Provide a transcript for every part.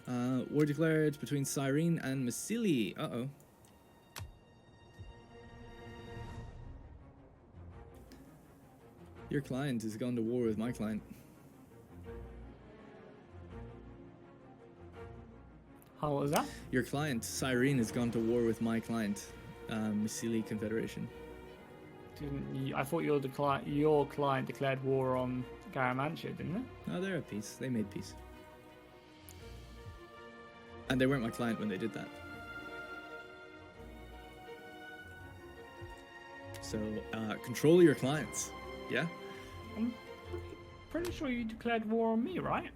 War declared between Cyrene and Massili. Uh-oh. Your client has gone to war with my client. How was that? Your client, Cyrene, has gone to war with my client, Massili Confederation. I thought your client declared war on Garamantia, didn't it? No, they're at peace. They made peace. And they weren't my client when they did that. So, control your clients. Yeah? I'm pretty sure you declared war on me, right?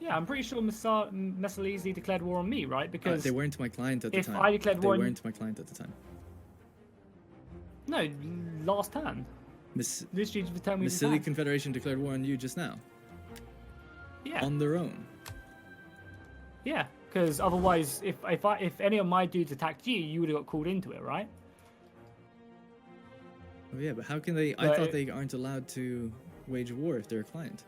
Yeah, I'm pretty sure Messalese declared war on me, right? Because they weren't my client at the time. If I declared war, they weren't my client at the time. No, last turn. Literally just tell me the Silly Confederation declared war on you just now. Yeah. On their own. Yeah, because otherwise, if any of my dudes attacked you, you would have got called into it, right? Oh yeah, but how can they? I thought they aren't allowed to wage war if they're a client.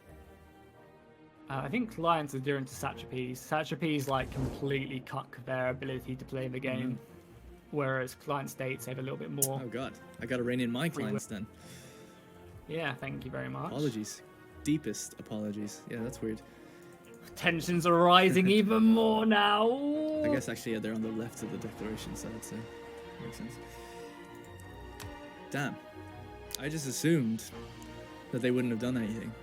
I think clients are different to satrapies. Satrapies like completely cut their ability to play the game, whereas client states have a little bit more. Oh god, I gotta rein in my clients then. Yeah, thank you very much. Apologies, deepest apologies. Yeah, that's weird. Tensions are rising even more now. I guess actually, yeah, they're on the left of the declaration, so that's makes sense. Damn, I just assumed that they wouldn't have done anything.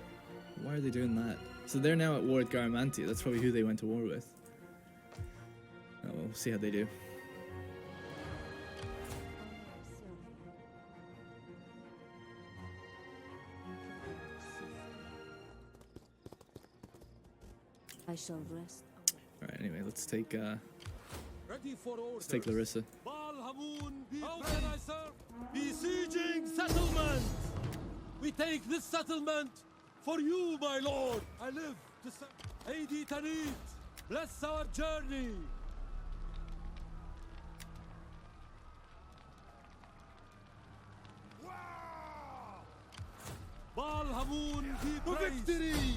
Why are they doing that? So they're now at war with Garamantia. That's probably who they went to war with. Oh, we'll see how they do. I shall rest. Alright, anyway, let's take Ready for let's take Larissa. How can I serve? Besieging settlement! We take this settlement for you, my lord! I live to serve. Aidi Tanit, bless our journey! Bal Hamun be praised! Victory!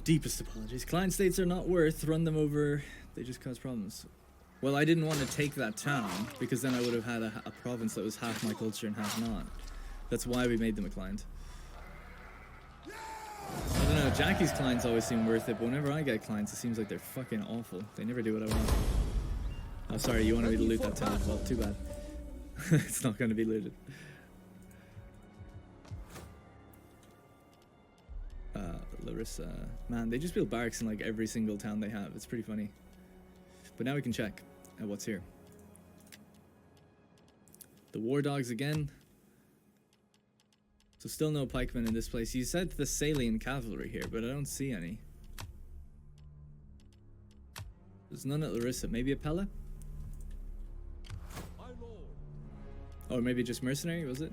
Deepest apologies. Client states are not worth. Run them over. They just cause problems. Well, I didn't want to take that town because then I would have had a province that was half my culture and half not. That's why we made them a client. I don't know. Jackie's clients always seem worth it, but whenever I get clients, it seems like they're fucking awful. They never do what I want. Oh, sorry. You wanted me to loot that town. Well, too bad. It's not going to be looted. Larissa. Man, they just build barracks in like every single town they have. It's pretty funny. But now we can check at what's here. The war dogs again. So still no pikemen in this place. You said the Salian cavalry here, but I don't see any. There's none at Larissa. Maybe a Pella? Or maybe just mercenary, was it?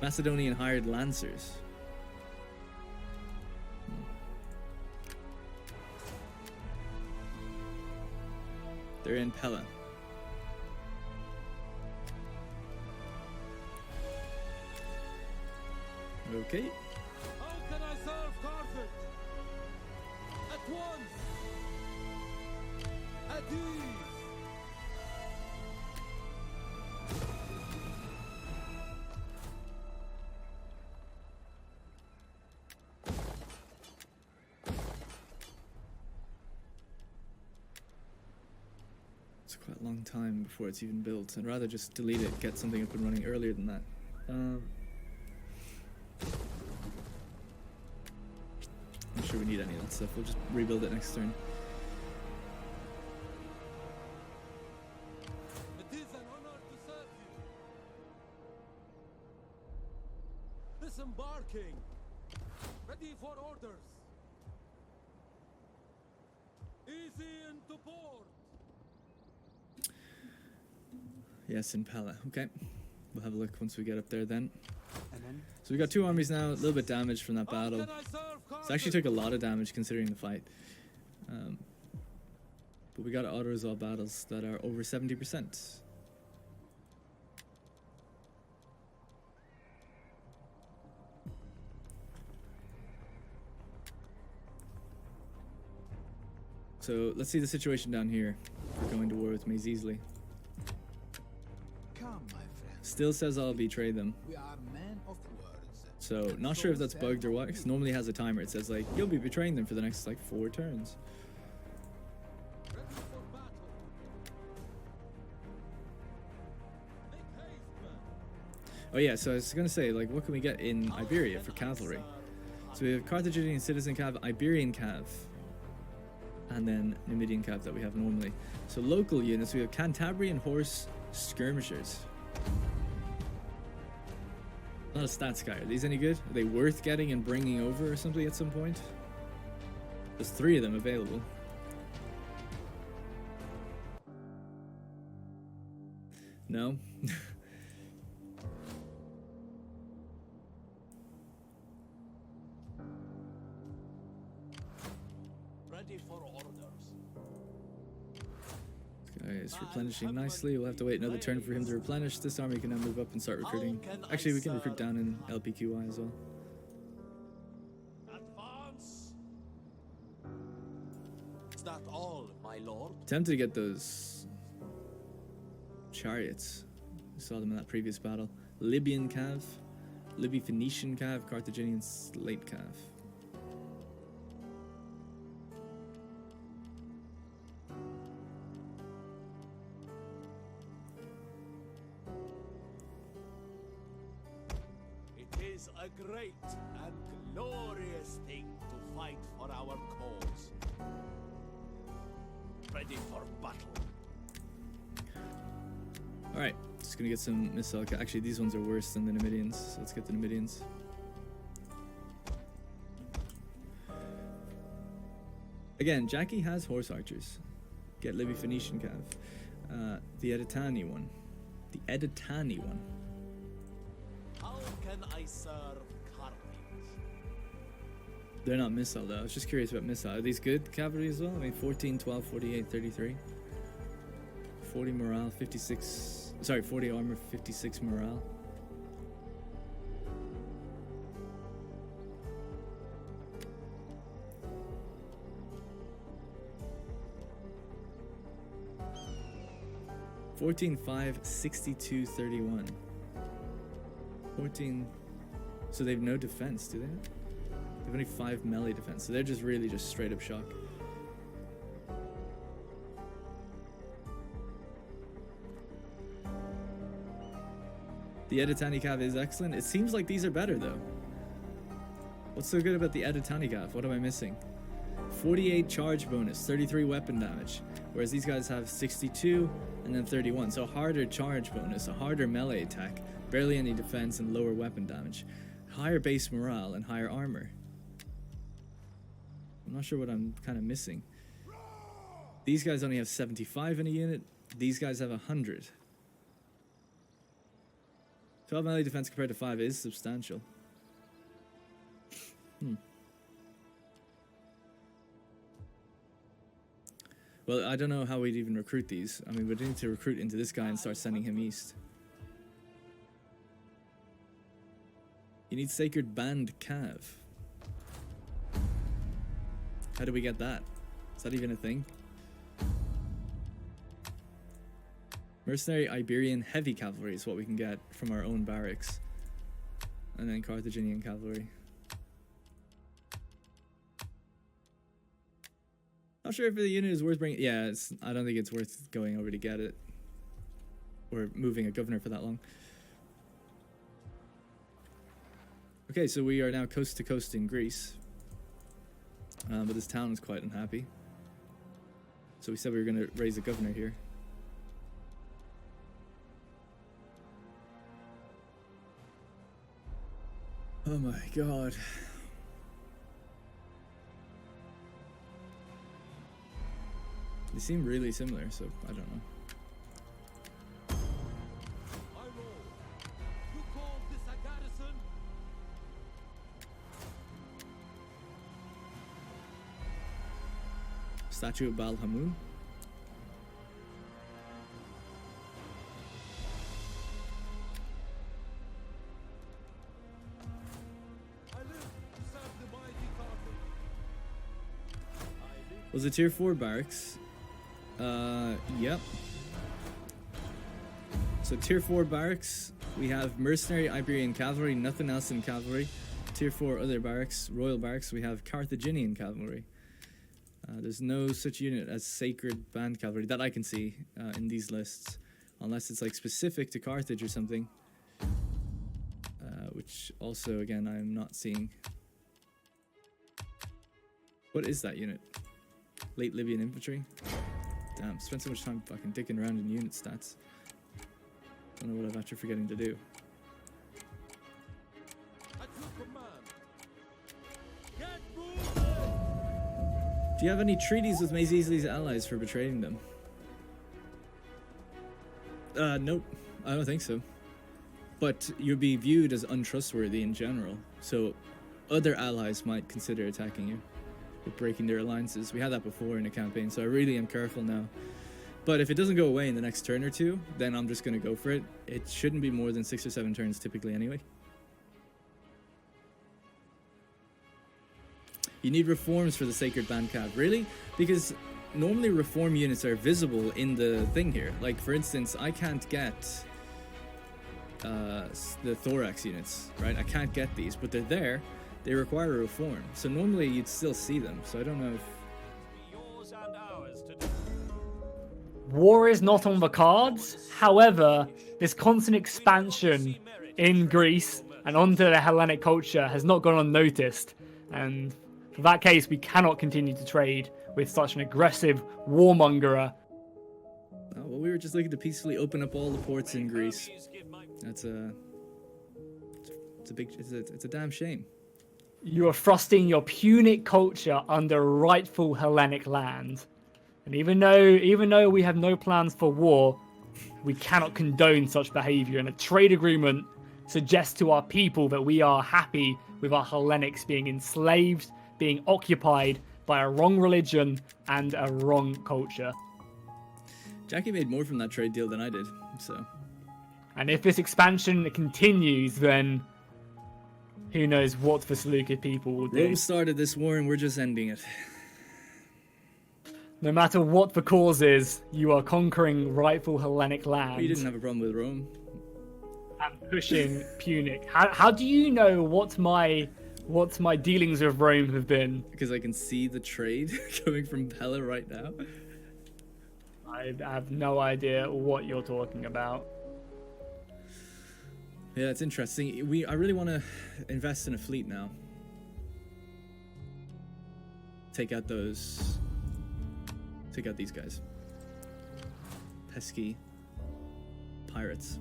Macedonian hired lancers. They're in Pella. Okay. How can I serve Carthage? At once! At ease! It's quite a long time before it's even built. I'd rather just delete it, get something up and running earlier than that. Not sure we need any of that stuff. We'll just rebuild it next turn. It is an honor to serve you. Disembarking. Ready for orders. Easy into port. Yes, in Pella. Okay. We'll have a look once we get up there then. So we got two armies now, a little bit damaged from that battle. It actually took a lot of damage considering the fight. But we got auto-resolve battles that are over 70%. So let's see the situation down here. We're going to war with Maze easily. Come, my friend. Still says I'll betray them. We are men of words. So not sure if that's bugged or what, because normally it has a timer. It says like, you'll be betraying them for the next like 4 turns. Ready for battle. Make haste, man. Oh yeah, so I was gonna say, like, what can we get in Iberia for cavalry? So we have Carthaginian citizen cav, Iberian cav, and then Numidian cav that we have normally. So local units, we have Cantabrian horse skirmishers. Not a stats guy. Are these any good? Are they worth getting and bringing over or something at some point? There's 3 of them available. No? Ready for orders. This guy is replenishing nicely. We'll have to wait another turn for him to replenish. This army can now move up and start recruiting. Actually, we can recruit down in LPQI as well. Advance. Is that all, my lord? Tempted to get those chariots. We saw them in that previous battle. Libyan cav, Libyan Phoenician cav, Carthaginian slate cav. It is a great and glorious thing to fight for our cause. Ready for battle. Alright, just gonna get some missile. Actually, these ones are worse than the Numidians, so let's get the Numidians. Again, Jackie has horse archers. Get Libby Phoenician cav. The Editani one. The Editani one. How can I serve Carthage? They're not missile though. I was just curious about missile. Are these good cavalry as well? I mean, 14, 12, 48, 33. 40 morale, 56. Sorry, 40 armor, 56 morale. $14,5, 62, 31. 14. So they have no defense, do they? They have only 5 melee defense, so they're just really just straight up shock. The Editani cav is excellent. It seems like these are better though. What's so good about the Editani cav? What am I missing? 48 charge bonus, 33 weapon damage, whereas these guys have 62 and then 31. So harder charge bonus, a harder melee attack, barely any defense and lower weapon damage, higher base morale and higher armor. I'm not sure what I'm kind of missing. These guys only have 75 in a unit. These guys have 100. 12 melee defense compared to 5 is substantial. Well, I don't know how we'd even recruit these. I mean, we'd need to recruit into this guy and start sending him east. You need Sacred Band Cav. How do we get that? Is that even a thing? Mercenary Iberian Heavy Cavalry is what we can get from our own barracks. And then Carthaginian Cavalry. Not sure if the unit is worth bringing. Yeah, I don't think it's worth going over to get it. Or moving a governor for that long. Okay, so we are now coast to coast in Greece. But this town is quite unhappy. So we said we were going to raise a governor here. Oh my god. They seem really similar, so I don't know. My lord, you call this a garrison? Statue of Baal Hamun. I live to serve the mighty Carthage. I live Was it tier 4 barracks? Yep. So tier 4 barracks, we have mercenary Iberian cavalry, nothing else in cavalry. Tier 4 other barracks, royal barracks, we have Carthaginian cavalry. There's no such unit as sacred band cavalry that I can see in these lists, unless it's like specific to Carthage or something, which also again I'm not seeing. What is that unit? Late Libyan infantry? Damn, spent so much time fucking dicking around in unit stats. Don't know what I'm actually forgetting to do. At your command. Get moving! Do you have any treaties with Maisie's allies for betraying them? Nope. I don't think so. But you'd be viewed as untrustworthy in general, so other allies might consider attacking you or breaking their alliances. We had that before in a campaign, so I really am careful now. But if it doesn't go away in the next turn or two, then I'm just going to go for it. It shouldn't be more than 6 or 7 turns typically anyway. You need reforms for the Sacred Band Cav. Really? Because normally reform units are visible in the thing here. Like, for instance, I can't get the Thorax units, right? I can't get these, but they're there. They require a reform. So normally you'd still see them. So I don't know if... War is not on the cards. However, this constant expansion in Greece and onto the Hellenic culture has not gone unnoticed. And for that case, we cannot continue to trade with such an aggressive warmongerer. Oh, well, we were just looking to peacefully open up all the ports in Greece. That's it's a damn shame. You are thrusting your Punic culture under rightful Hellenic land. And even though we have no plans for war, we cannot condone such behavior. And a trade agreement suggests to our people that we are happy with our Hellenics being enslaved, being occupied by a wrong religion and a wrong culture. Jackie made more from that trade deal than I did, so... And if this expansion continues, then who knows what the Seleucid people will do. Rome started this war and we're just ending it. No matter what the cause is, you are conquering rightful Hellenic land. We didn't have a problem with Rome. And pushing Punic. How do you know what my dealings with Rome have been? Because I can see the trade coming from Pella right now. I have no idea what you're talking about. Yeah, it's interesting. I really want to invest in a fleet now. Take out these guys. Pesky pirates.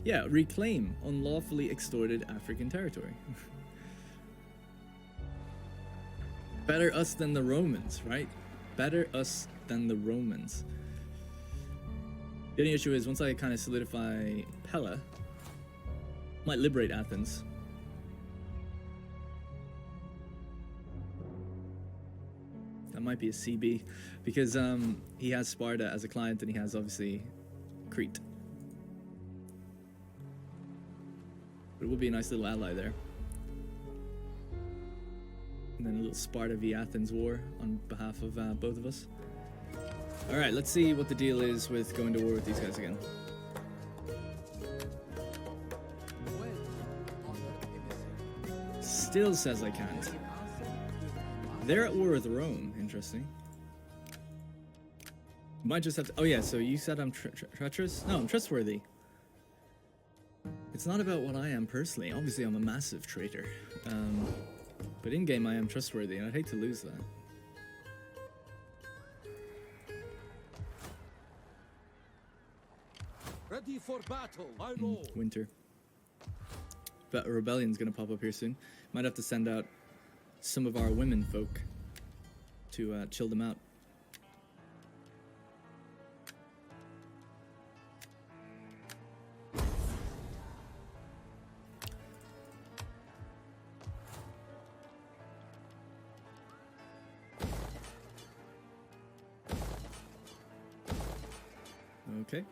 Yeah, reclaim unlawfully extorted African territory. Better us than the Romans, right? Better us than the Romans. The only issue is once I kind of solidify Pella, might liberate Athens. That might be a CB because he has Sparta as a client and he has obviously Crete. But it would be a nice little ally there. And then a little Sparta v Athens war on behalf of both of us. Alright, let's see what the deal is with going to war with these guys again. Still says I can't. They're at war with Rome. Interesting. Might just have to... Oh yeah, so you said I'm treacherous? No, I'm trustworthy. It's not about what I am personally. Obviously, I'm a massive traitor. But in-game, I am trustworthy, and I'd hate to lose that. Ready for battle, my lord. Winter. But a rebellion's gonna pop up here soon. Might have to send out some of our women folk to chill them out. Okay.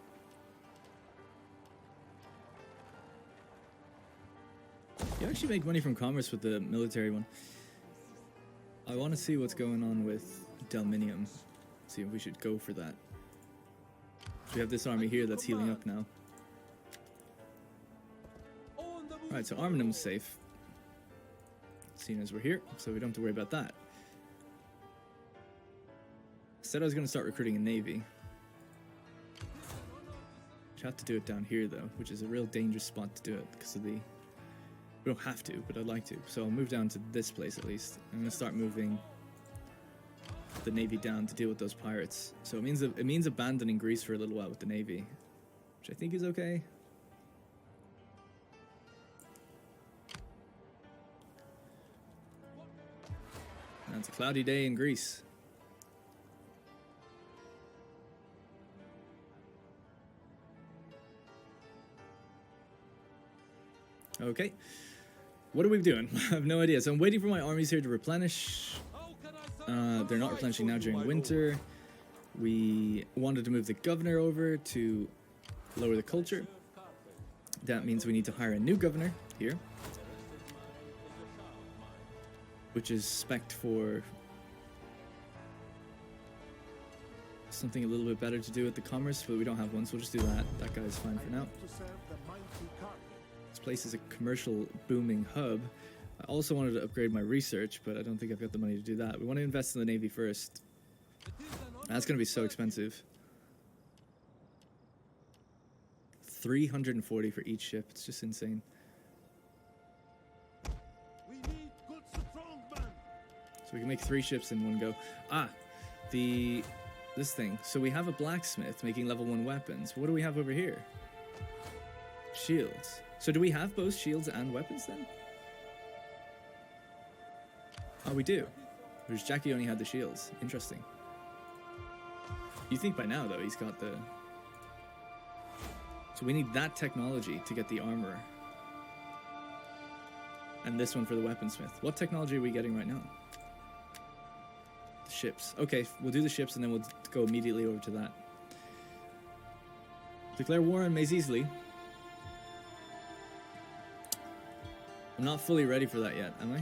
You actually make money from commerce with the military one. I want to see what's going on with Delminium. See if we should go for that. We have this army here that's healing up now. Alright, so Arminum's safe. Seeing as we're here, so we don't have to worry about that. Said I was going to start recruiting a navy. I'd have to do it down here though, which is a real dangerous spot to do it because of the... We don't have to, but I'd like to. So I'll move down to this place at least. I'm going to start moving the navy down to deal with those pirates. So it means abandoning Greece for a little while with the navy, which I think is okay. And it's a cloudy day in Greece. Okay. What are we doing? I have no idea. So I'm waiting for my armies here to replenish. They're not replenishing now during winter. We wanted to move the governor over to lower the culture. That means we need to hire a new governor here, which is spec'd for something a little bit better to do with the commerce, but we don't have one, so we'll just do that. That guy's fine for now. This place is a commercial booming hub. I also wanted to upgrade my research, but I don't think I've got the money to do that. We want to invest in the navy first. That's going to be so expensive. 340 for each ship. It's just insane. We need good strong men. So we can make 3 ships in one go. This thing. So we have a blacksmith making level 1 weapons. What do we have over here? Shields. So do we have both shields and weapons then? Oh, we do. Whereas Jackie only had the shields. Interesting. You think by now, though, he's got the... So we need that technology to get the armor. And this one for the weaponsmith. What technology are we getting right now? The ships. Okay, we'll do the ships and then we'll go immediately over to that. Declare war on Maze-Easley. I'm not fully ready for that yet, am I?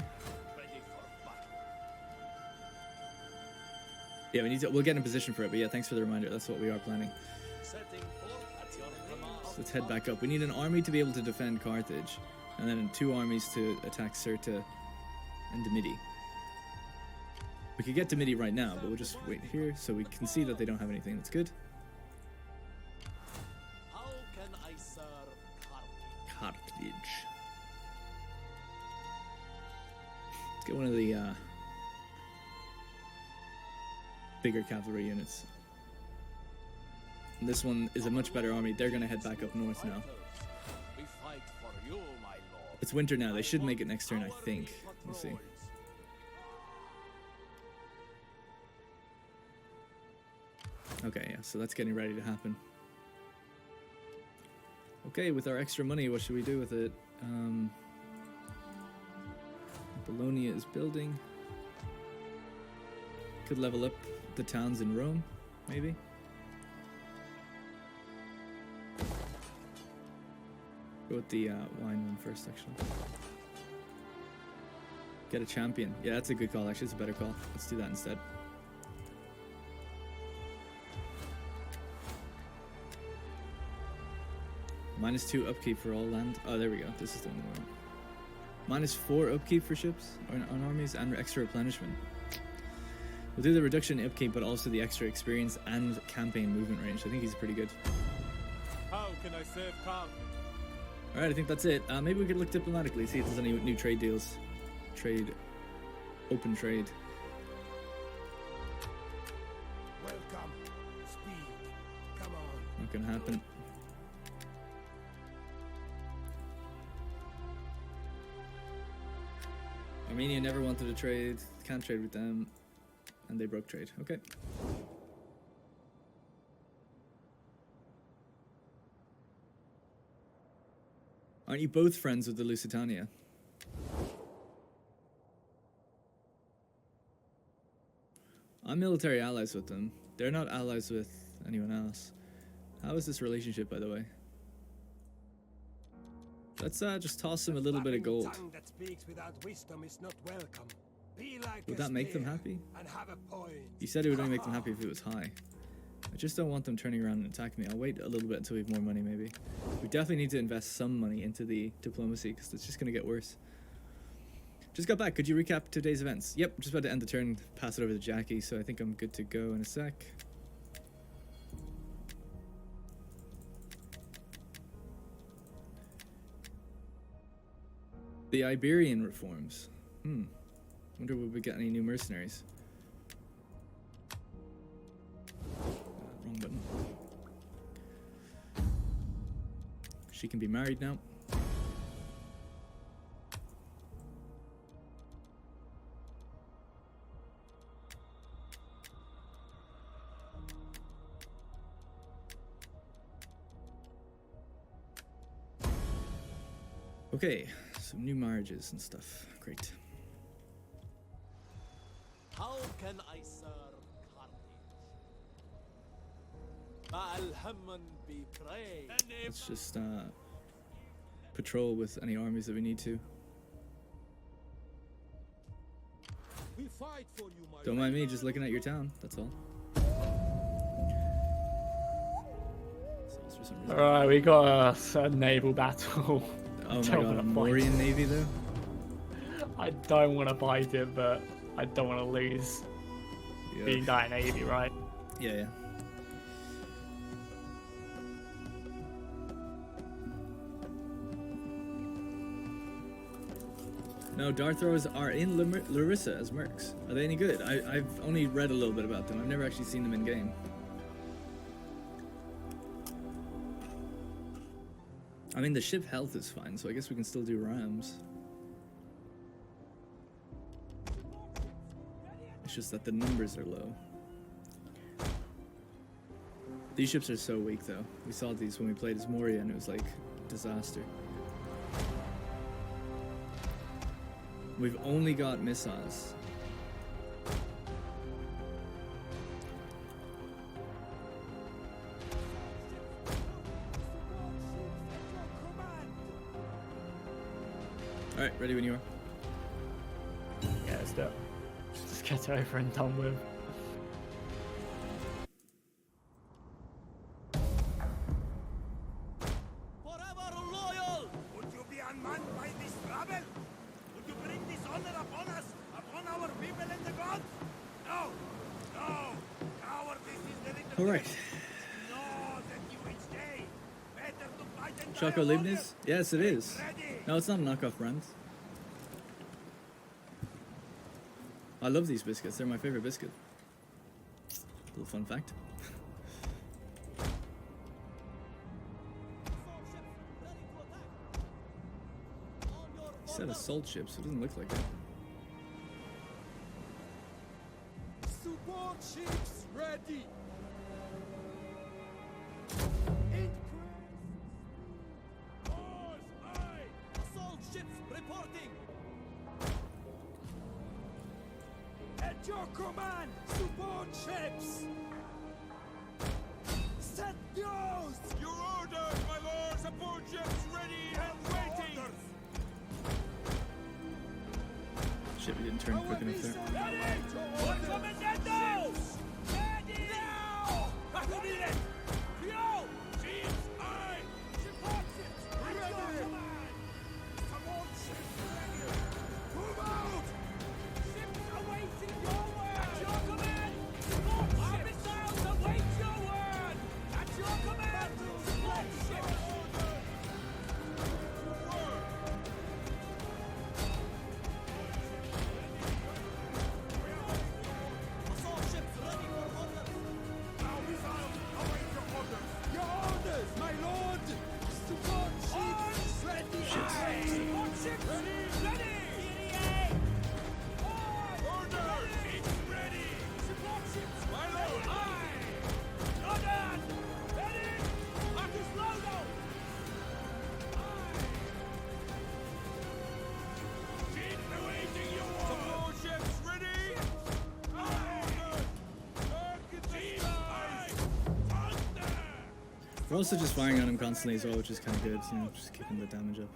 Yeah, we'll get in position for it, but yeah, thanks for the reminder. That's what we are planning. So let's head back up. We need an army to be able to defend Carthage, and then 2 armies to attack Cirta and Dimidi. We could get Dimidi right now, but we'll just wait here so we can see that they don't have anything. That's good. How can I serve Carthage. Let's get one of the bigger cavalry units. And this one is a much better army. They're going to head back up north now. We fight for you, my lord. It's winter now. They should make it next turn, I think. We'll see. Okay, yeah, so that's getting ready to happen. Okay, with our extra money, what should we do with it? Bologna is building. Could level up the towns in Rome, maybe. Go with the wine one first, actually. Get a champion. Yeah, that's a good call, actually. It's a better call. Let's do that instead. -2 upkeep for all land. Oh, there we go. This is the one we want. -4 upkeep for ships on armies and extra replenishment. We'll do the reduction in upkeep, but also the extra experience and campaign movement range. I think he's pretty good. How can I serve Carthage? Alright, I think that's it. Maybe we could look diplomatically, see if there's any new trade deals. Open trade. Welcome. Speak. Come on. Not gonna happen. Armenia never wanted to trade, can't trade with them, and they broke trade. Okay. Aren't you both friends with the Lusitania? I'm military allies with them. They're not allies with anyone else. How is this relationship, by the way? Let's just toss him a little bit of gold. Tongue that speaks without wisdom is not welcome. Would that make them happy? You said it would only make them happy if it was high. I just don't want them turning around and attacking me. I'll wait a little bit until we have more money, maybe. We definitely need to invest some money into the diplomacy, because it's just going to get worse. Just got back. Could you recap today's events? Yep, just about to end the turn, pass it over to Jackie, so I think I'm good to go in a sec. The Iberian reforms. Wonder would we get any new mercenaries. Wrong button. She can be married now. Okay, some new marriages and stuff. Great. How can I serve Carthage? Ba'al-Hamman be praised. Let's just patrol with any armies that we need to. We fight for you, my Don't mind me, just looking at your town. That's all. Alright, we got a naval battle. Oh my Don't god, a wanna fight Mauryan navy though? I don't want to fight it, but I don't want to lose being that navy, right? Yeah, yeah. No, dart throwers are in Larissa as mercs. Are they any good? I've only read a little bit about them. I've never actually seen them in game. I mean, the ship health is fine, so I guess we can still do rams. It's just that the numbers are low. These ships are so weak, though. We saw these when we played as Moria, and it was like disaster. We've only got missiles. Alright, ready when you are. Yeah, let's do it. Just get it over and done with. Forever loyal! Would you be unmanned by this rabble? Would you bring dishonor upon us, upon our people and the gods? No! No! Cowardice is the little Alright. know that you each day. Better to fight and die Choco of Leibniz? honor. Yes, it is. Ready. No, it's not a knockoff brand. I love these biscuits. They're my favorite biscuit. Little fun fact. He said assault ships. It doesn't look like it. Support ships ready! Assault ships reporting! At your command, support ships! Set those! Your orders, my lord! Support ships ready and waiting! Shit, we didn't turn quick enough there. Ready! For commandos! Ready! Now! Bakunin! Yo! Ships eye! Support ships ready! Support ships ready! Move out! Ships awaiting your word! At your command! Support ships! Our missiles await your word! At your command! Support ships! Assault ships ready for orders! Our missiles await your orders! Your orders, my lord! Support ships ready! Support ships ready! Ready! Order! Ships ready! Support ships! My lord! Aye! Jordan! Ready! Marcus Logo! Aye! Ships awaiting your order! Support ships ready! Aye! Target the sky! Thunder! We're also just firing on him constantly as well, which is kind of good. You know, just keeping the damage up.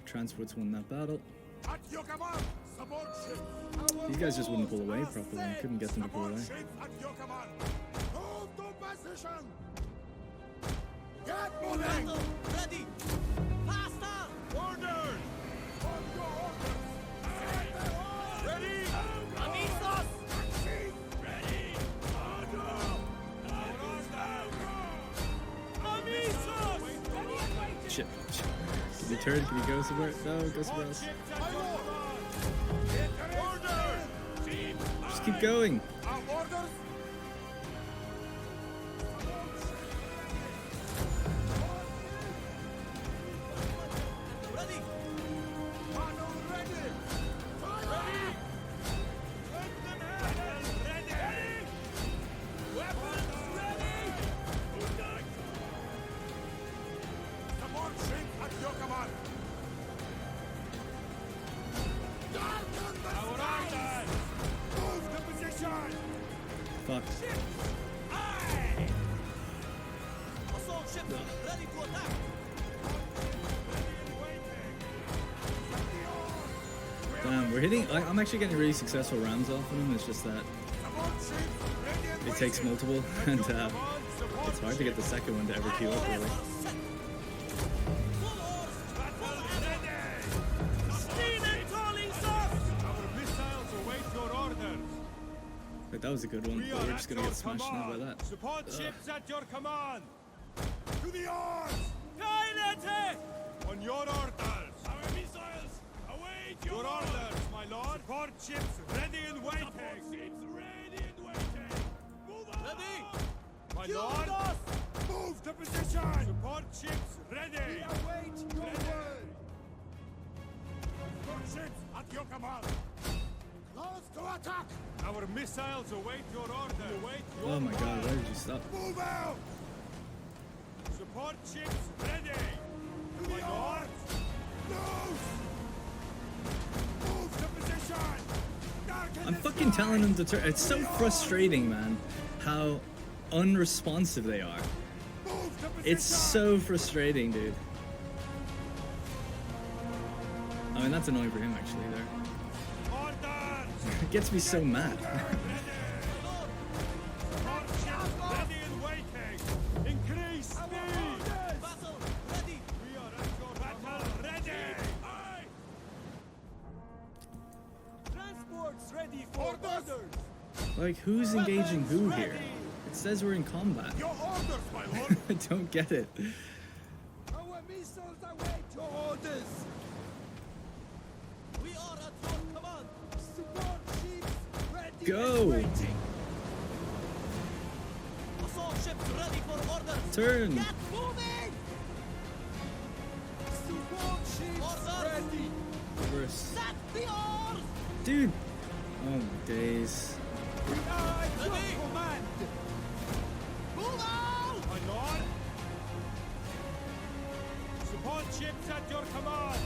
Transports won that battle. At your command, Support ships. These guys just wouldn't pull away properly. I couldn't get them to pull away. Support ships at your command. Move to position. Get moving. Ready! Faster! Orders. On your orders. Ready. Amisos! Ready. Order. Amisos! Shit. Can you turn? Can you go somewhere? No, go somewhere else. Just keep going. Our orders. Ready! Battle ready. Ready. Ready. Weapons ready. Support ships at your command. Our orders. Move to position. Fuck. Aye. Assault ships ready to attack! Damn, we're hitting. I'm actually getting really successful rams off of them. It's just that it takes multiple, and it's hard to get the second one to ever queue up really. Like, that was a good one, but we're just gonna get smashed now by that. Support ships at your command. To the oars. On your orders. Our missiles await your orders, my lord. Support ships ready and waiting. Ships ready and waiting. Move on. Ready! My lord. Move to position. Support ships ready. We await your word. Support ships at your command. Close to attack. Our missiles await your order. Await your Oh my god, why did you stop? Move out. Support ships ready. My lord. Move. Move to position. Darken I'm the fucking sky. telling them to turn. It's so frustrating, man, how unresponsive they are. Move to position. It's so frustrating, dude. I mean, that's annoying for him actually there. Orders. It gets me so mad. Support ships ready and waiting. Increase speed. Battle ready! We are at your battle ready. Aye. Transports ready for Orders. Like, who's engaging who here? It says we're in combat. Your orders, my lord. I don't get it. Our missiles await your orders. We are at your command! Support ships ready Go. and waiting. Assault ships ready for orders! Turn. Get moving! Support ships Orders. ready. Reverse. Set the oars! Dude. Oh my days. We are at your Ready. command. Move out! My lord. Support ships at your command.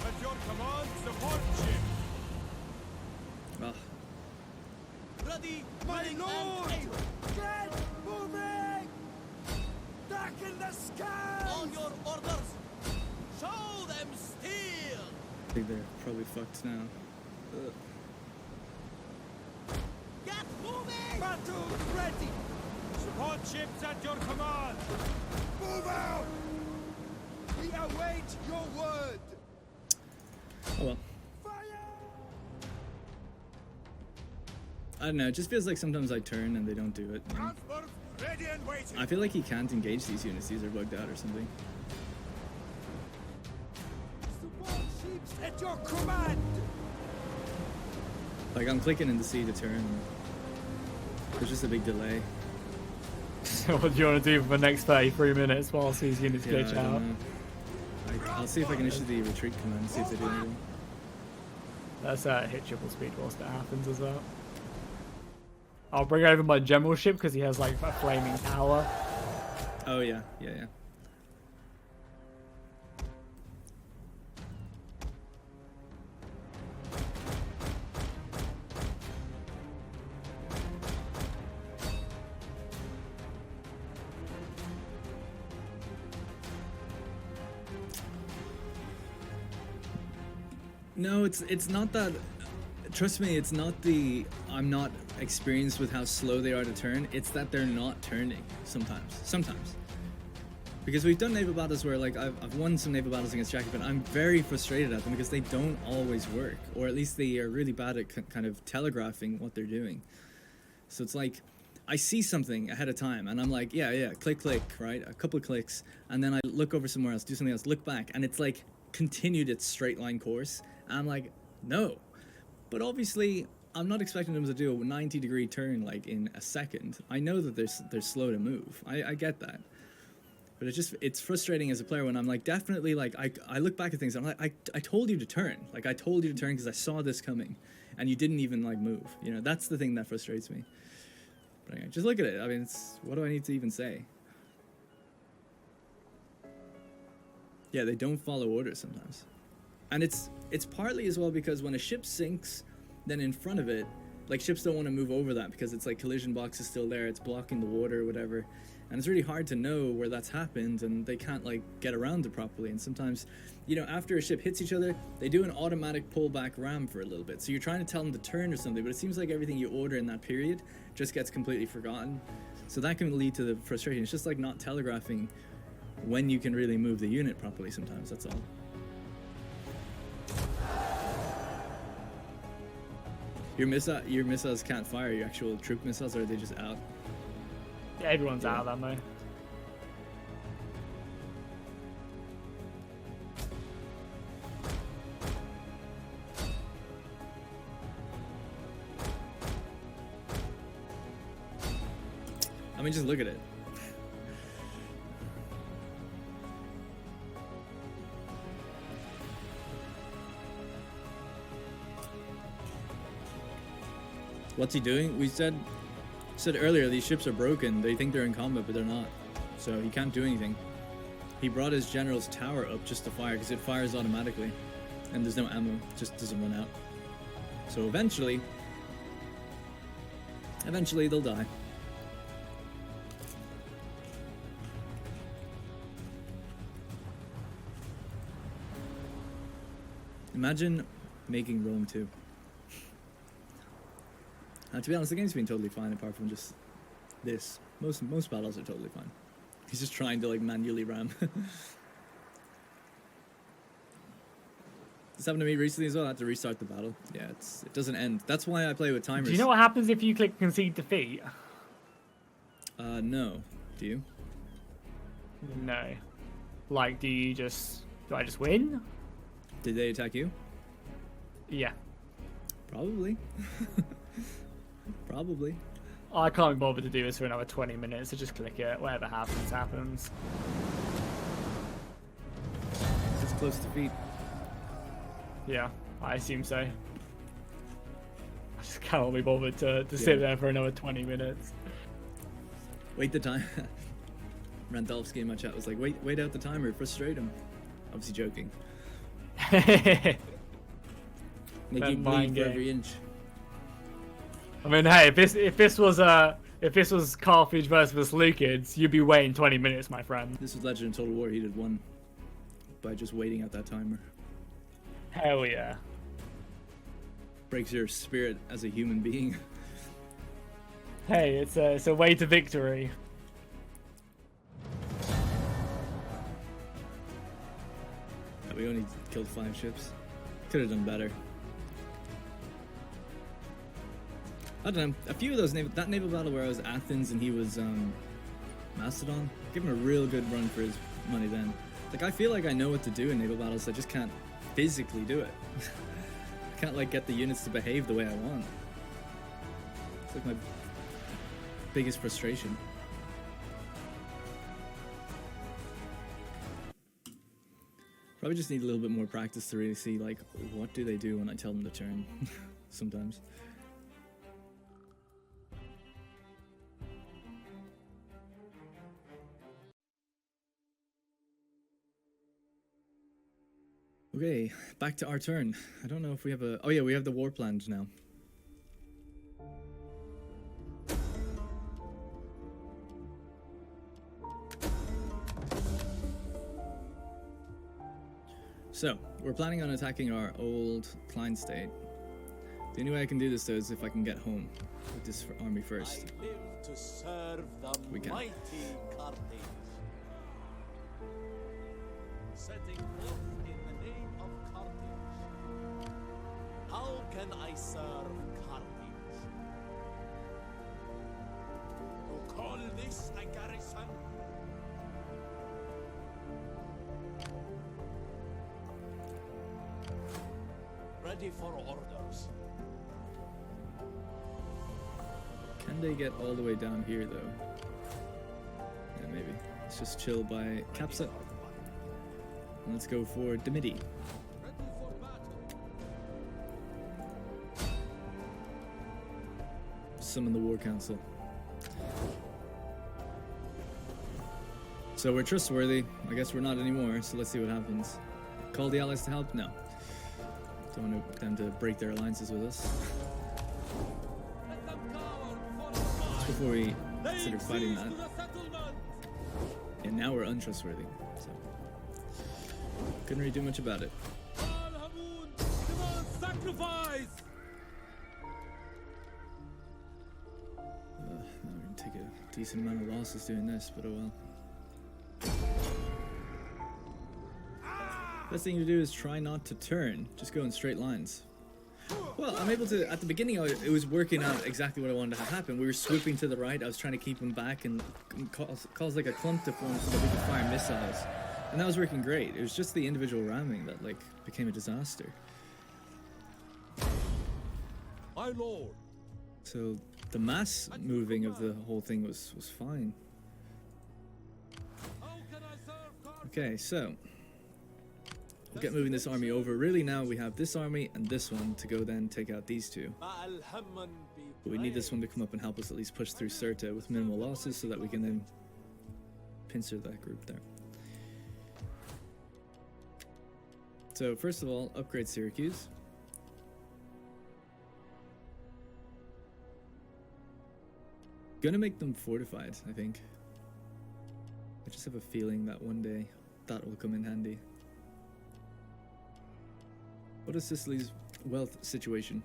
At your command, support ships. Ah, Ready, My willing, lord. and able! Get moving. Back in the sky. On your orders! Show them steel! I think they're probably fucked now. Ugh. Get moving! Battle ready. Support ships at your command. Move out. We await your word. Oh well. Fire. I don't know. It just feels like sometimes I turn and they don't do it. You know? Transport ready and waiting. I feel like he can't engage these units. These are bugged out or something. Support ships at your command. Like, I'm clicking in the C to turn. There's just a big delay. So what do you want to do for the next 33 minutes whilst these units Yeah, glitch I don't out? know. I'll see if I can issue the retreat command and see if they do anything. Let's hit triple speed whilst that happens as well. I'll bring over my general ship because he has like a flaming tower. Oh yeah, yeah, yeah. No, it's not that. Trust me, it's not the I'm not experienced with how slow they are to turn. It's that they're not turning sometimes. Sometimes. Because we've done naval battles where like I've won some naval battles against Jackie, but I'm very frustrated at them because they don't always work, or at least they are really bad at kind of telegraphing what they're doing. So it's like I see something ahead of time and I'm like, yeah, click, right? A couple of clicks, and then I look over somewhere else, do something else, look back, and it's like continued its straight line course. And I'm like, no. But obviously, I'm not expecting them to do a 90-degree turn like in a second. I know that they're slow to move. I get that. But it's frustrating as a player when I'm like, definitely, like, I look back at things and I'm like, I told you to turn. Like, I told you to turn because I saw this coming. And you didn't even, like, move. You know, that's the thing that frustrates me. But anyway, just look at it. I mean, what do I need to even say? Yeah, they don't follow orders sometimes. And it's partly as well because when a ship sinks, then in front of it, like, ships don't want to move over that because it's like collision box is still there, it's blocking the water or whatever. And it's really hard to know where that's happened, and they can't like get around it properly. And sometimes, you know, after a ship hits each other, they do an automatic pullback ram for a little bit. So you're trying to tell them to turn or something, but it seems like everything you order in that period just gets completely forgotten. So that can lead to the frustration. It's just like not telegraphing when you can really move the unit properly sometimes, that's all. Your missiles can't fire, your actual troop missiles, or are they just out? Yeah, everyone's out of ammo. I mean, just look at it. What's he doing? We said earlier these ships are broken. They think they're in combat, but they're not. So he can't do anything. He brought his general's tower up just to fire because it fires automatically, and there's no ammo. It just doesn't run out. So eventually they'll die. Imagine making Rome 2. To be honest, the game's been totally fine apart from just this. Most battles are totally fine. He's just trying to like manually ram. This happened to me recently as well. I had to restart the battle. Yeah, it doesn't end. That's why I play with timers. Do you know what happens if you click concede defeat? No. Do you? No. Like, do I just win? Did they attack you? Yeah. Probably. Probably. I can't be bothered to do this for another 20 minutes, so just click it. Whatever happens, happens. It's close to defeat. Yeah, I assume so. I just cannot be bothered to sit there for another 20 minutes. Wait the time. Randolph's game in my chat was like, wait out the timer, frustrate him. Obviously joking. Make you bleed for every inch. I mean, hey, if this was Carthage versus Seleucids, you'd be waiting 20 minutes, my friend. This was Legend of Total War. He did one by just waiting out that timer. Hell yeah. Breaks your spirit as a human being. Hey, it's a way to victory. We only killed 5 ships. Could have done better. I don't know. A few of those that naval battle where I was Athens and he was Macedon. Give him a real good run for his money then. Like, I feel like I know what to do in naval battles. I just can't physically do it. I can't like get the units to behave the way I want. It's like my biggest frustration. Probably just need a little bit more practice to really see like what do they do when I tell them to turn sometimes. Okay, back to our turn. I don't know if we have a... Oh yeah, we have the war planned now. So, we're planning on attacking our old Klein state. The only way I can do this though is if I can get home with this army first. I live to serve the We can. mighty Carthage. Setting forth in the name of Carthage. How can I serve Carthage? You call this a garrison? Ready for orders. Can they get all the way down here though? Yeah, maybe. Let's just chill by Capsa. And let's go for Dimity. Ready for battle. Summon the War Council. So we're trustworthy. I guess we're not anymore, so let's see what happens. Call the allies to help? No. Don't want them to break their alliances with us. Let them cower before the Just fight. before we Laying consider fighting siege that. to the settlement. And now we're untrustworthy. So couldn't really do much about it. Al-Hamun demands sacrifice. Now we're gonna take a decent amount of losses doing this, but oh well. Best thing to do is try not to turn, just go in straight lines. Well, I'm able to, at the beginning it was working out exactly what I wanted to have happen. We were swooping to the right, I was trying to keep them back and cause like a clump to form so that we could fire missiles. And that was working great. It was just the individual ramming that like became a disaster. My lord. So the mass moving of the whole thing was fine. How can I serve Carthage? Okay, so we'll get moving this army over. Really now we have this army and this one to go then take out these two. But we need this one to come up and help us at least push through Sirte with minimal losses so that we can then pincer that group there. So first of all, upgrade Syracuse. Gonna make them fortified, I think. I just have a feeling that one day that will come in handy. What is Sicily's wealth situation?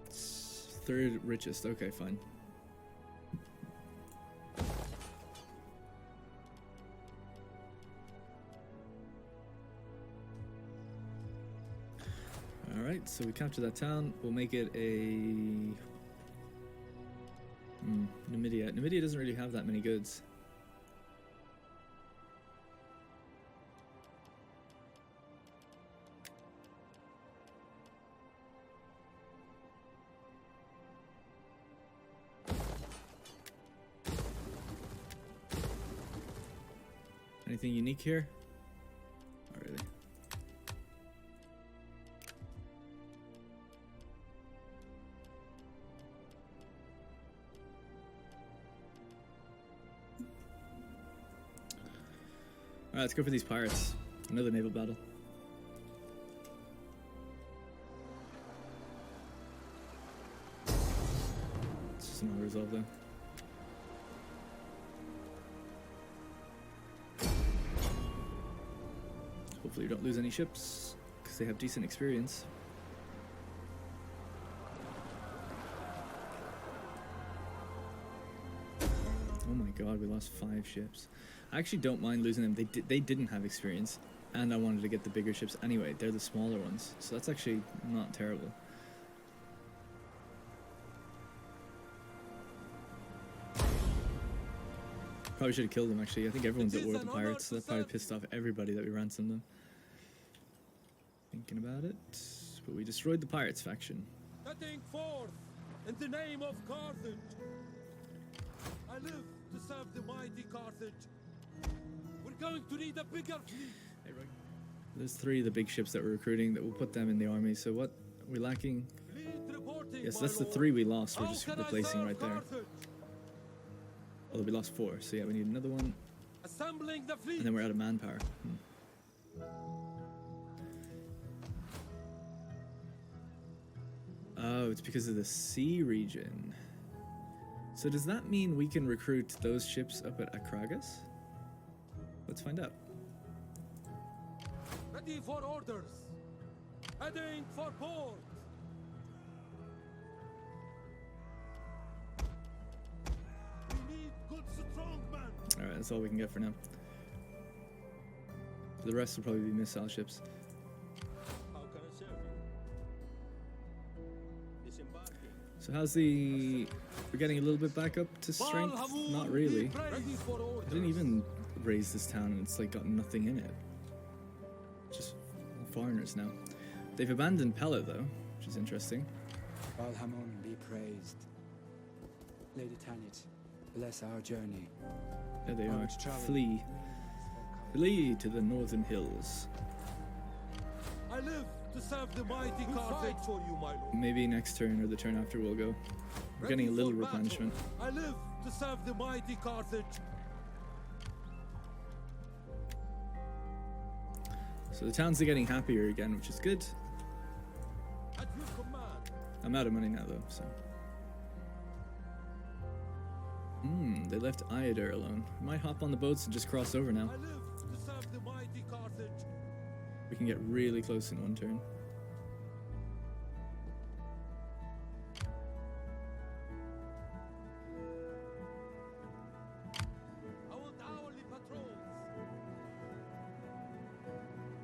It's third richest. Okay, fine. Alright, so we capture that town. We'll make it a... Numidia. Numidia doesn't really have that many goods. Anything unique here? Not really. Alright, let's go for these pirates. Another naval battle. It's just not resolved though. Hopefully you don't lose any ships, because they have decent experience. Oh my god, we lost 5 ships. I actually don't mind losing them. They didn't have experience, and I wanted to get the bigger ships anyway. They're the smaller ones, so that's actually not terrible. Probably should have killed them actually. I think everyone's at war with the pirates, so that probably pissed off everybody that we ransomed them. Thinking about it, but we destroyed the pirates faction. Setting forth in the name of Carthage. I live to serve the mighty Carthage. We're going to need a bigger fleet. Hey, Roy. There's 3 of the big ships that we're recruiting that will put them in the army. So what are we lacking? Fleet reporting, Yes, my that's the lord. 3 we lost. We're How just can I replacing serve right there. Carthage? Although we lost 4, so yeah, we need another one, Assembling the fleet. and then we're out of manpower. Oh, it's because of the sea region. So does that mean we can recruit those ships up at Akragas? Let's find out. Ready for orders. Heading for port. We need good strong men. Alright, that's all we can get for now. The rest will probably be missile ships. How can I serve you? Disembarking. So how's the... We're getting a little bit back up to strength? Not really. Ready for orders. I didn't even raise this town and it's like got nothing in it. Just foreigners now. They've abandoned Pella though, which is interesting. Balhamon be praised. Lady Tanit, bless our journey. There they On are. its travel. Flee. Flee to the northern hills. I live to serve the mighty Carthage for you, my lord. Maybe next turn or the turn after we'll go. We're getting a little Ready for battle. replenishment. I live to serve the mighty Carthage. So the towns are getting happier again, which is good. At your command. I'm out of money now though, so. They left Iadair alone. I might hop on the boats and just cross over now. I live to serve the mighty Carthage. We can get really close in one turn. I want hourly patrols.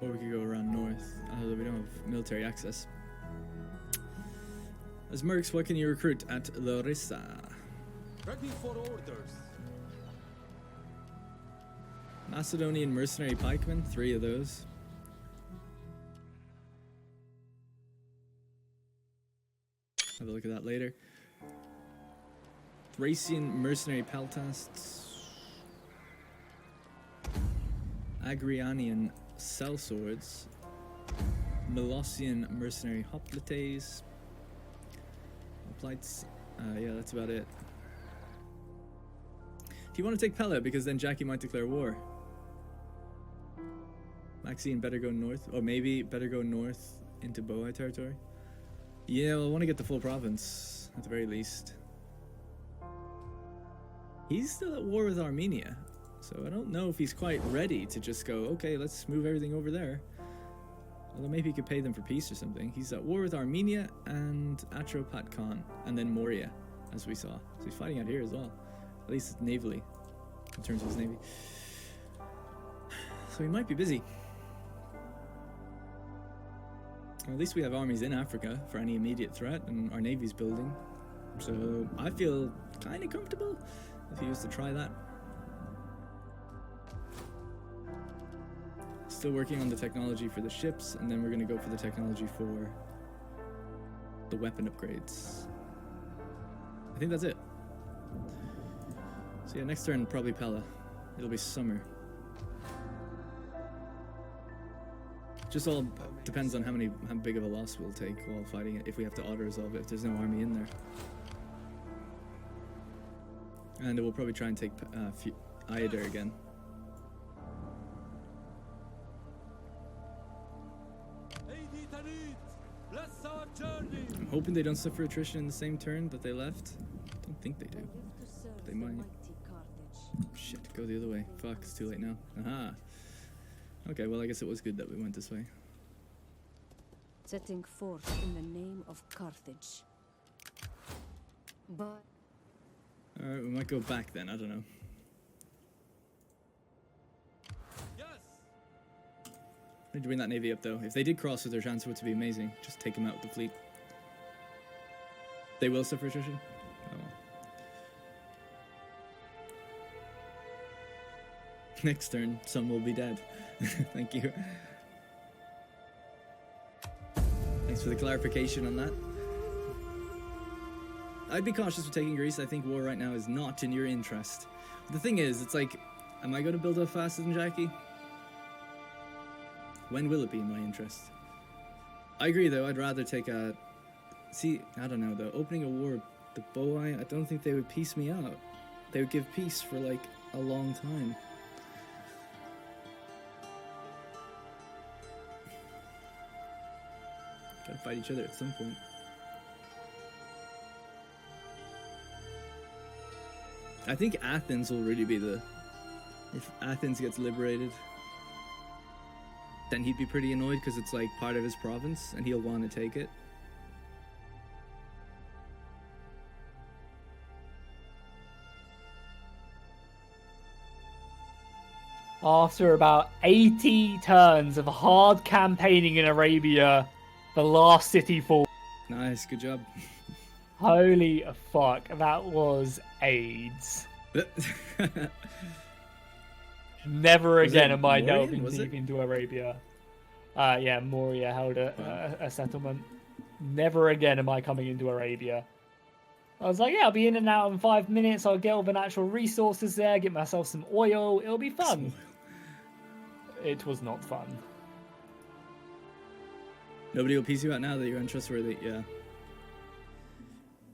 Or we could go around north, although we don't have military access. As mercs, what can you recruit at Larissa? Ready for orders. Macedonian mercenary pikemen, 3 of those. Have a look at that later. Thracian mercenary peltasts. Agrianian sellswords. Molossian mercenary hoplites. Hoplites. Yeah, that's about it. Do you want to take Pella? Because then Jackie might declare war. Maxine better go north. Or maybe better go north into Bohai territory. Yeah, well, I want to get the full province, at the very least. He's still at war with Armenia. So I don't know if he's quite ready to just go, okay, let's move everything over there. Although maybe he could pay them for peace or something. He's at war with Armenia and Atropatkan. And then Moria, as we saw. So he's fighting out here as well. At least navally, in terms of his navy. So he might be busy. Well, at least we have armies in Africa for any immediate threat, and our navy's building. So I feel kind of comfortable if he was to try that. Still working on the technology for the ships, and then we're going to go for the technology for the weapon upgrades. I think that's it. So yeah, next turn probably Pella. It'll be summer. Just all depends on how big of a loss we'll take while fighting it, if we have to auto-resolve it, if there's no army in there. And we'll probably try and take Iadair again. Bless our journey. I'm hoping they don't suffer attrition in the same turn that they left. I don't think they do. I live to serve They the might. mighty Carthage. Shit, go the other way. Fuck, it's too late now. Aha. Okay, well I guess it was good that we went this way. Setting forth in the name of Carthage. But Alright, we might go back then, I don't know. Yes. I need to bring that navy up though. If they did cross with their chance for it to be amazing, just take them out with the fleet. They will suffer attrition? Oh well. Next turn, some will be dead. Thank you. Thanks for the clarification on that. I'd be cautious with taking Greece. I think war right now is not in your interest. The thing is, it's like, am I going to build up faster than Jackie? When will it be in my interest? I agree though, I'd rather take a... See, I don't know though, opening a war, the Bohai, I don't think they would peace me out. They would give peace for like a long time. Gotta fight each other at some point. I think Athens will really be the... If Athens gets liberated, then he'd be pretty annoyed because it's like part of his province and he'll want to take it. After about 80 turns of hard campaigning in Arabia, the last city falls. Nice, good job. Holy fuck, that was AIDS. Never again am I delving deep into Arabia. Yeah, Moria held a settlement. Never again am I coming into Arabia. I was like, yeah, I'll be in and out in 5 minutes. I'll get all the natural resources there, get myself some oil. It'll be fun. It was not fun. Nobody will piece you out now that you're untrustworthy. Yeah.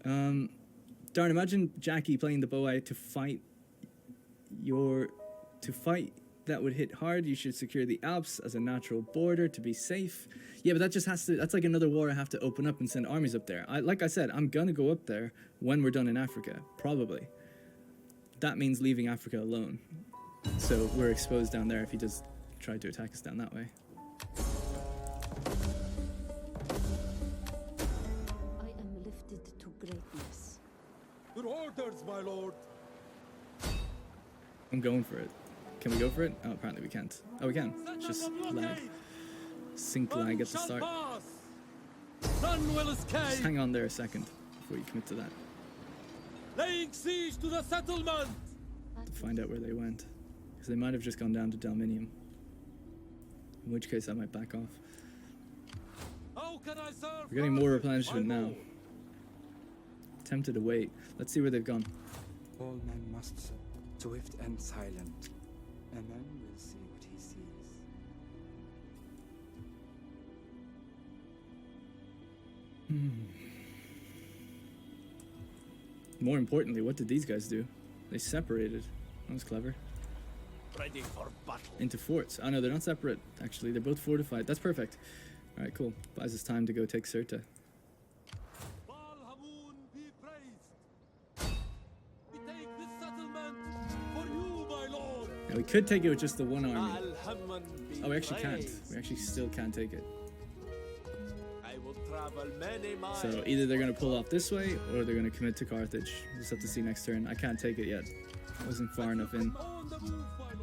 Darn, imagine Jackie playing the bow to fight that would hit hard. You should secure the Alps as a natural border to be safe. Yeah, but that just has to, that's like another war I have to open up and send armies up there. Like I said, I'm gonna go up there when we're done in Africa, probably. That means leaving Africa alone. So we're exposed down there if he does try to attack us down that way. I am lifted to greatness. Your orders, my lord. I'm going for it. Can we go for it? Oh, apparently we can't. Oh, we can. It's just lag. Sync lag at the start. None will escape. Just hang on there a second before you commit to that. Laying siege to the settlement. To find out where they went. Because they might have just gone down to Dalminium. In which case I might back off. How can I serve? We're getting more replenishment now. Tempted to wait. Let's see where they've gone. All men must serve, swift and silent, and then we'll see what he sees. More importantly, what did these guys do? They separated. That was clever. Ready for battle. Into forts. Oh no, they're not separate, actually. They're both fortified. That's perfect. Alright, cool. Buys us time to go take Sirta. Balhamun be praised. We take this settlement for you, my lord. Now we could take it with just the one army. Alhamun be Oh, we actually can't. praised. We actually still can't take it. I will travel many miles. So either they're going to pull off this way, or they're going to commit to Carthage. We'll just have to see next turn. I can't take it yet. I wasn't far enough in. On the move, my lord.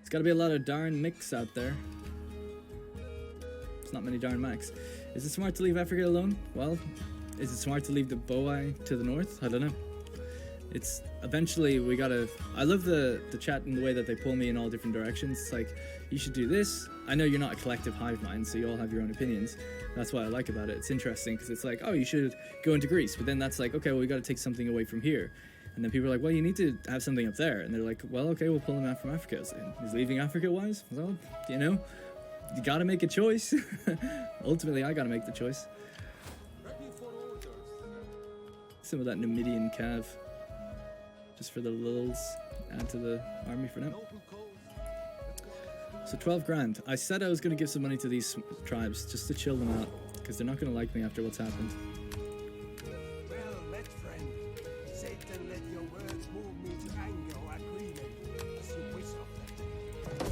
It's got to be a lot of darn mix out there. There's not many darn max. Is it smart to leave Africa alone? Well, is it smart to leave the Boai to the north? I don't know. It's eventually we gotta. I love the chat and the way that they pull me in all different directions. It's like, you should do this. I know you're not a collective hive mind, so you all have your own opinions. That's what I like about it. It's interesting because it's like, oh, you should go into Greece, but then that's like, okay, well, we got to take something away from here. And then people are like, well, you need to have something up there. And they're like, well, okay, we'll pull him out from Africa. So he's leaving Africa wise? Well, you know, you got to make a choice. Ultimately, I got to make the choice. Ready for orders. Some of that Numidian cav. Just for the lulz. Add to the army for now. Noble cause. So 12 grand. I said I was going to give some money to these tribes just to chill them out. Because they're not going to like me after what's happened. Well met, friend. Satan, let your words move me to anger or agreement. As you wish of them.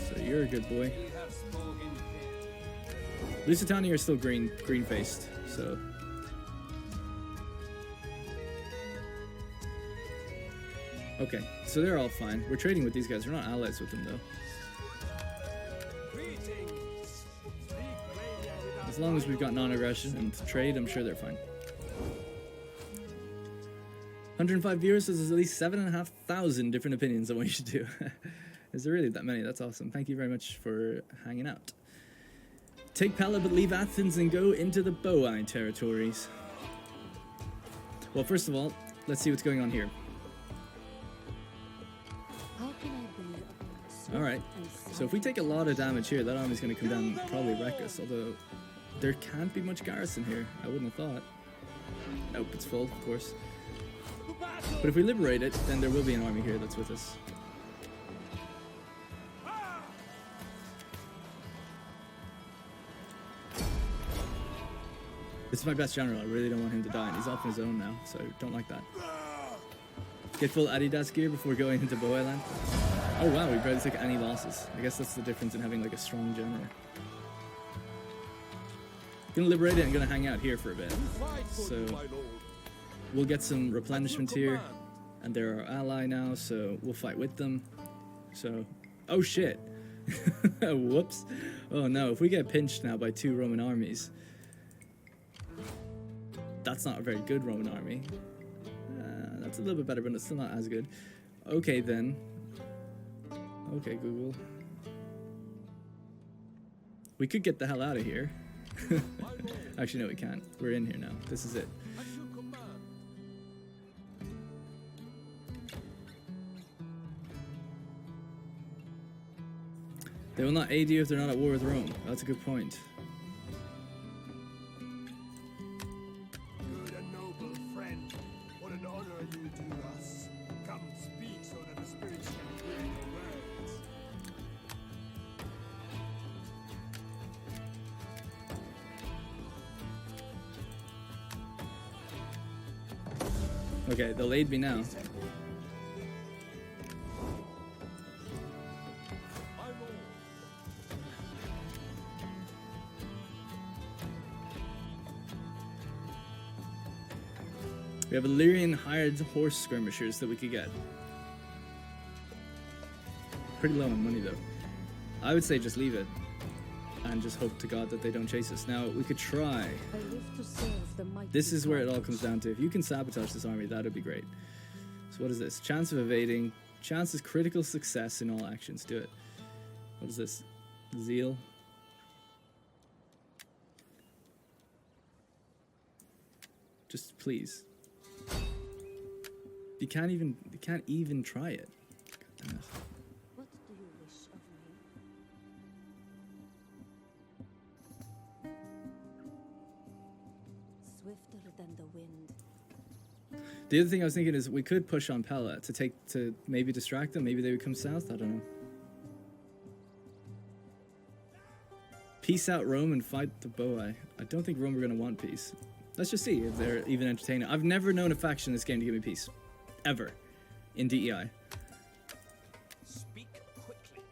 So you're a good boy. We have spoken fair. Lusitania are still green-faced, so... Okay, so they're all fine. We're trading with these guys. We're not allies with them, though. Greetings. Speak plainly without As long as we've got non-aggression and trade, I'm sure they're fine. 105 viewers, so there's at least 7,500 different opinions on what you should do. Is there really that many? That's awesome. Thank you very much for hanging out. Take Pella, but leave Athens and go into the Boai territories. Well, first of all, let's see what's going on here. How can I be Alright, so if we take a lot of damage here, that army's going to come down and probably wreck us, although there can't be much garrison here. I wouldn't have thought. Nope, it's full, of course. But if we liberate it, then there will be an army here that's with us. This is my best general. I really don't want him to die, and he's off on his own now, so I don't like that. Get full Adidas gear before going into Bohai land. Oh wow, we barely took any losses. I guess that's the difference in having like a strong general. Gonna liberate it and gonna hang out here for a bit. So we'll get some replenishment here, and they're our ally now, so we'll fight with them. So, oh shit. Whoops. Oh no, if we get pinched now by 2 Roman armies, that's not a very good Roman army. That's a little bit better, but it's still not as good. Okay then. Okay, Google. We could get the hell out of here. Actually, no, we can't. We're in here now. This is it. They will not aid you if they're not at war with Rome. That's a good point. Good and noble friend, what an honor you do us. Come speak so that the spirits can hear your words. Okay, they'll aid me now. We have Illyrian hired horse skirmishers that we could get. Pretty low on money though. I would say just leave it and just hope to God that they don't chase us. Now we could try. I live to serve the mighty This is where it all Carthage. comes down to. If you can sabotage this army, that would be great. So what is this? Chance of evading. Chance is critical success in all actions. Do it. What is this? Zeal. Just please. You can't even try it. God damn it. What do you wish of me? Swifter than the wind. The other thing I was thinking is we could push on Pella to maybe distract them. Maybe they would come south. I don't know. Peace out Rome and fight the Bohai. I don't think Rome are going to want peace. Let's just see if they're even entertaining. I've never known a faction in this game to give me peace. Ever. In DEI. Speak quickly.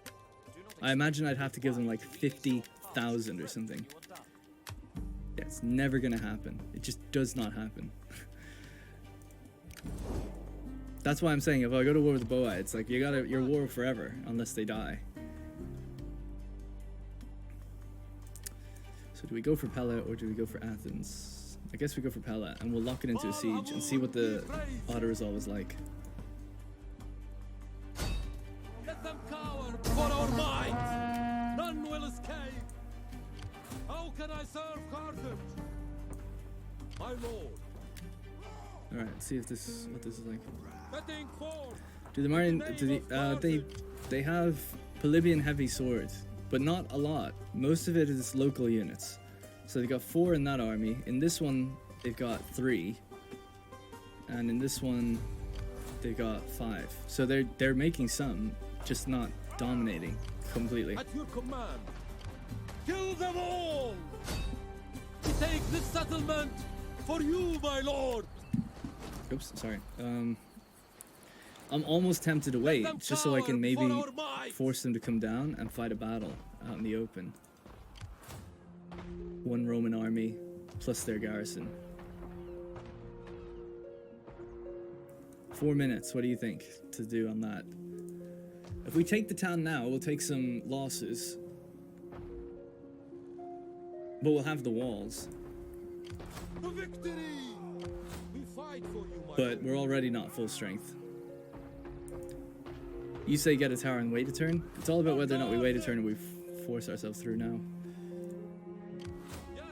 Do not I imagine I'd have to give them like 50,000 or something. Yeah, it's never going to happen. It just does not happen. That's why I'm saying if I go to war with the Bohai, it's like you're war forever unless they die. So do we go for Pella or do we go for Athens? I guess we go for Pella and we'll lock it into a siege and see what the auto-resolve is like. Let them cower for our might. None will escape. How can I serve Carthage? My lord. All right, let's see if what this is like. Betting forth. Do the Marian? They have Polybian heavy swords, but not a lot. Most of it is local units. So they got 4 in that army. In this one, they've got 3, and in this one, they got 5. So they're making some, just not dominating completely. At your command. Kill them all. We take this settlement for you, my lord. Oops, sorry. I'm almost tempted to wait, just so I can maybe force them to come down and fight a battle out in the open. 1 Roman army plus their garrison. 4 minutes, what do you think to do on that? If we take the town now, we'll take some losses. But we'll have the walls. To victory. We fight for you, my But we're already not full strength. You say get a tower and wait a turn? It's all about whether or not we wait a turn and we force ourselves through now. Yes.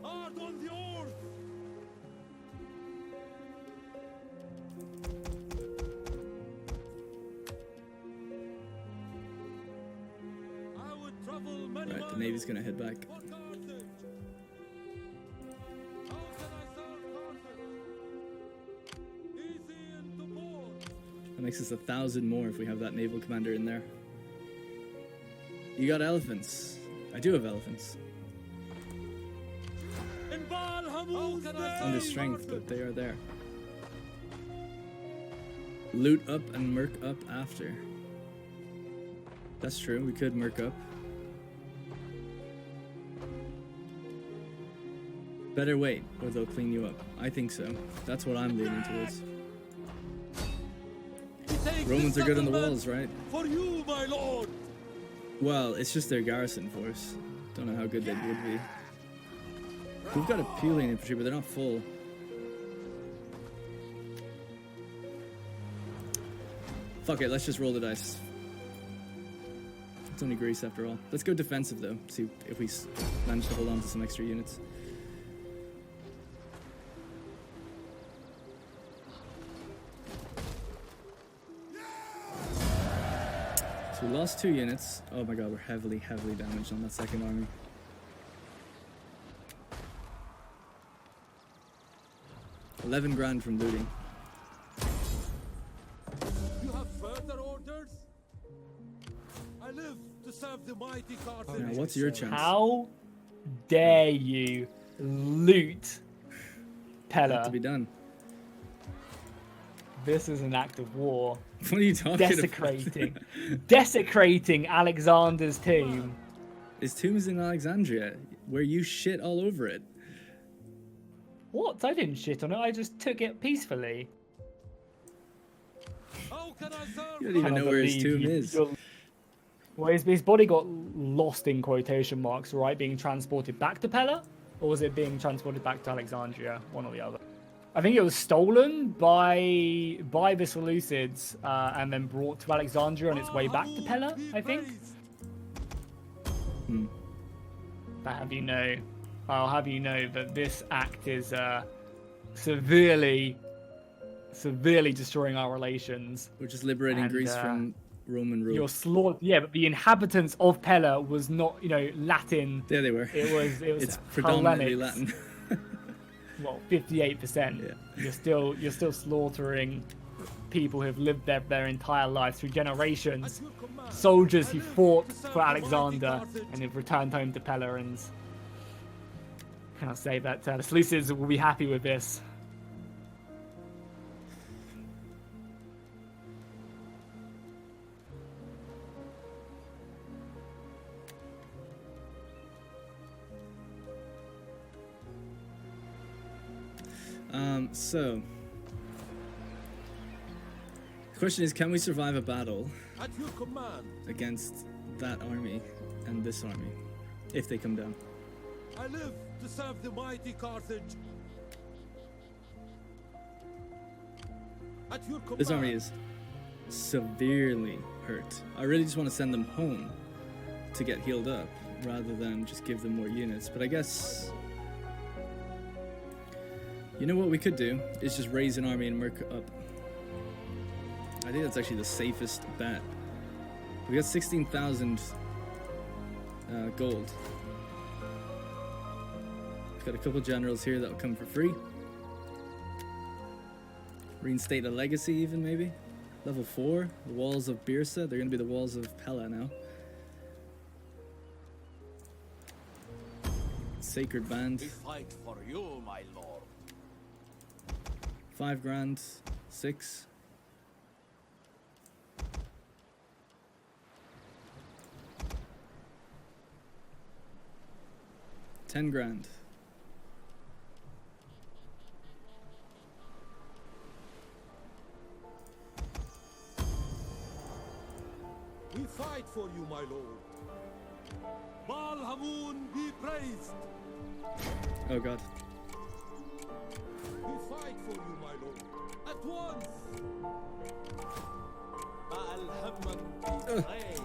Hard on the earth. I would travel many Right, the Navy's gonna head back. for Carthage. How can I serve Carthage? Easy and to board. That makes us 1,000 more if we have that naval commander in there. You got elephants. I do have elephants. In Baal Hamun's name. Under strength, but they are there. Loot up and merc up after. That's true, we could merc up. Better wait, or they'll clean you up. I think so. That's what I'm leaning towards. We take Romans this are good on the settlement walls, right? For you, my lord. Well, it's just their garrison force. Don't know how good they would be. We've got a Pulian infantry, but they're not full. Fuck it, let's just roll the dice. It's only Greece after all. Let's go defensive though, see if we manage to hold on to some extra units. So we lost 2 units. Oh my god, we're heavily damaged on that second army. $11,000 from looting. You have further orders? I live to serve the mighty Carthage. Now, what's your chance? How dare you loot Had to Pella? be done. This is an act of war. What are you talking Desecrating. about? Desecrating Alexander's tomb. His tomb is in Alexandria, where you shit all over it. What? I didn't shit on it. I just took it peacefully. How can I serve? You don't even Cannot know where his believe tomb you- is. you're- Well, his body got lost in quotation marks, right? Being transported back to Pella? Or was it being transported back to Alexandria? One or the other. I think it was stolen by the Seleucids and then brought to Alexandria on its way back to Pella, I think. I'll have you know that this act is severely destroying our relations. We're just liberating And, Greece from Roman rule. Your slaughter, yeah, but the inhabitants of Pella was not, Latin. There they were. It was It's predominantly Hellenics. Latin. Well, 58%. Yeah. You're still slaughtering people who've lived there their entire lives through generations. Soldiers who fought for Alexander and have returned home to Pella, and can I say that the Seleucids will be happy with this. So the question is, can we survive a battle At your command. against that army and this army if they come down? I live to serve the mighty Carthage. At your command. This army is severely hurt. I really just want to send them home to get healed up rather than just give them more units. But I guess, you know what we could do is just raise an army and merc up. I think that's actually the safest bet. We got 16,000 gold. We've got a couple generals here that'll come for free. Reinstate a legacy even, maybe. Level 4, the walls of Birsa. They're going to be the walls of Pella now. Sacred Band. We fight for you, my lord. $5,000, 6. $10,000. We fight for you, my lord. Baal Hamun be praised. Oh god. We fight for you, my lord. At once. Baal Hamun be praised.